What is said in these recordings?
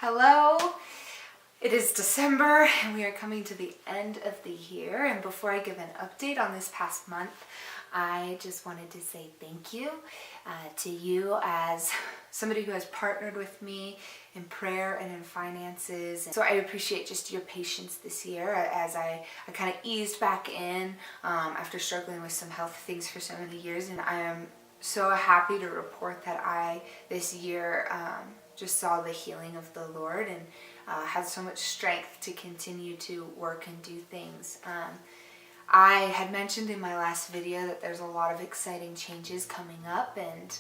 Hello, it is December and we are coming to the end of the year, and before I give an update on this past month, I just wanted to say thank you to you as somebody who has partnered with me in prayer and in finances. So I appreciate just your patience this year as I kind of eased back in after struggling with some health things for so many years, and I am so happy to report that I this year just saw the healing of the Lord and had so much strength to continue to work and do things. I had mentioned in my last video that there's a lot of exciting changes coming up, and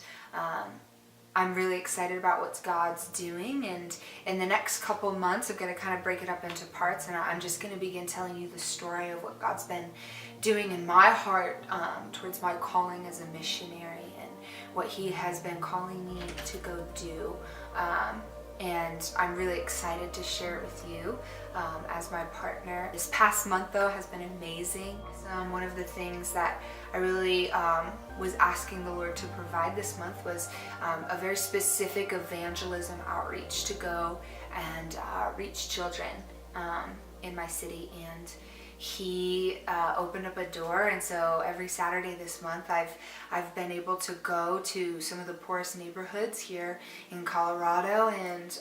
I'm really excited about what God's doing. And in the next couple months, I'm going to kind of break it up into parts, and I'm just going to begin telling you the story of what God's been doing in my heart towards my calling as a missionary and what He has been calling me to go do. And I'm really excited to share it with you as my partner. This past month, though, has been amazing. One of the things that I really was asking the Lord to provide this month was a very specific evangelism outreach to go and reach children in my city. And He opened up a door, and so every Saturday this month I've been able to go to some of the poorest neighborhoods here in Colorado, and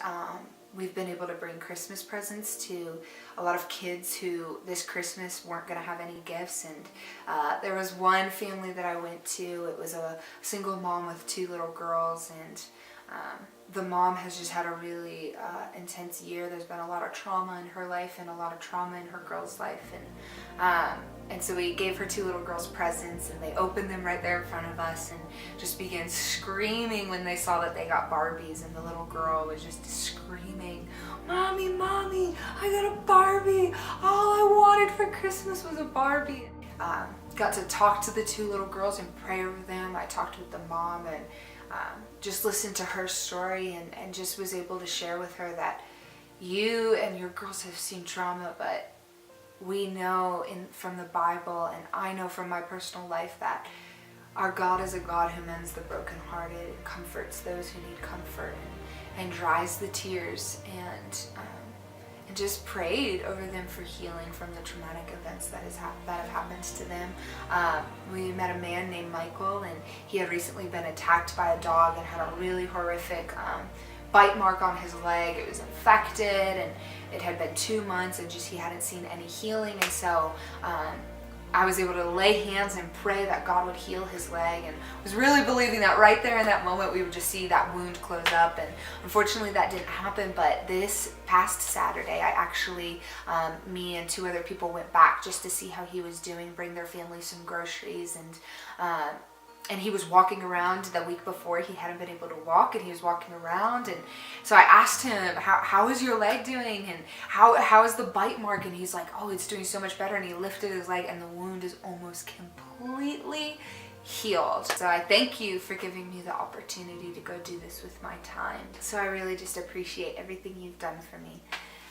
we've been able to bring Christmas presents to a lot of kids who this Christmas weren't going to have any gifts. And there was one family that I went to. It was a single mom with 2 little girls, and the mom has just had a really intense year. There's been a lot of trauma in her life and a lot of trauma in her girl's life, and so we gave her 2 little girls presents, and they opened them right there in front of us and just began screaming when they saw that they got Barbies. And the little girl was just screaming, "Mommy, Mommy, I got a Barbie. All I wanted for Christmas was a Barbie." Got to talk to the 2 little girls and pray over them. I talked with the mom and just listened to her story, and just was able to share with her that you and your girls have seen trauma, but we know from the Bible, and I know from my personal life, that our God is a God who mends the brokenhearted and comforts those who need comfort, and dries the tears, and just prayed over them for healing from the traumatic events that have happened to them. We met a man named Michael, and he had recently been attacked by a dog and had a really horrific bite mark on his leg. It was infected, and it had been 2 months, and just he hadn't seen any healing. And so I was able to lay hands and pray that God would heal his leg, and was really believing that right there in that moment we would just see that wound close up. And unfortunately that didn't happen, but this past Saturday I actually, me and 2 other people went back just to see how he was doing, bring their family some groceries, and he was walking around. The week before he hadn't been able to walk, and he was walking around, and so I asked him, how is your leg doing, and how is the bite mark? And he's like, "Oh, it's doing so much better." And he lifted his leg, and the wound is almost completely healed. So I thank you for giving me the opportunity to go do this with my time. So I really just appreciate everything you've done for me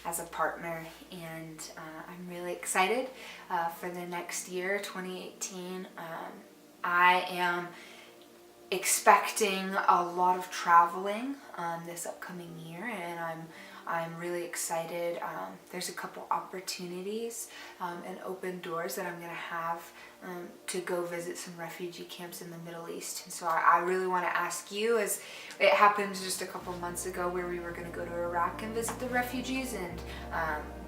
as a partner, and I'm really excited for the next year, 2018. I am expecting a lot of traveling this upcoming year, and I'm really excited. There's a couple opportunities and open doors that I'm going to have to go visit some refugee camps in the Middle East. And so I really want to ask you, as it happened just a couple months ago where we were going to go to Iraq and visit the refugees, and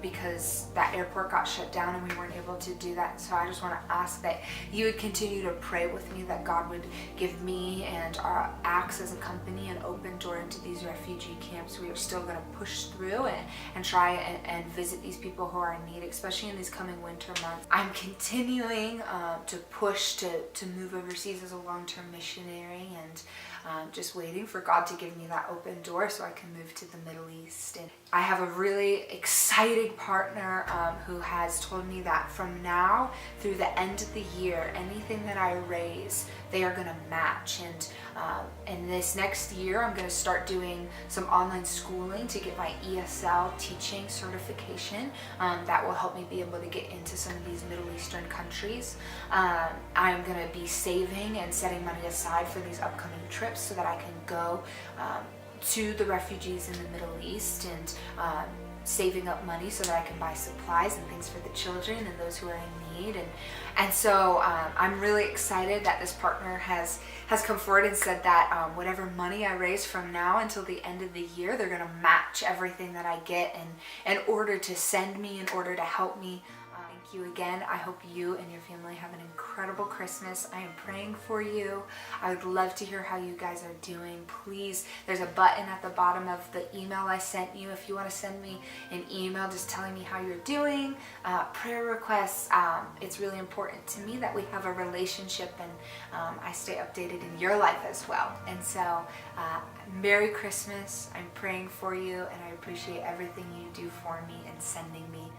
because that airport got shut down and we weren't able to do that. So I just want to ask that you would continue to pray with me that God would give me and our ACTS as a company an open door into these refugee camps. We are still going to push through and try and visit these people who are in need, especially in these coming winter months. I'm continuing to push to move overseas as a long-term missionary, and just waiting for God to give me that open door so I can move to the Middle East. And I have a really excited partner who has told me that from now through the end of the year, anything that I raise, they are going to match. And in this next year, I'm going to start doing some online schooling to get my ESL teaching certification. That will help me be able to get into some of these Middle Eastern countries. I'm going to be saving and setting money aside for these upcoming trips so that I can go to the refugees in the Middle East, and saving up money so that I can buy supplies and things for the children and those who are in need. And so I'm really excited that this partner has come forward and said that whatever money I raise from now until the end of the year, they're going to match everything that I get in order to send me, in order to help me. Thank you again. I hope you and your family have an incredible Christmas. I am praying for you. I would love to hear how you guys are doing. Please, there's a button at the bottom of the email I sent you if you want to send me an email just telling me how you're doing, prayer requests. It's really important to me that we have a relationship, and I stay updated in your life as well. And so Merry Christmas. I'm praying for you, and I appreciate everything you do for me and sending me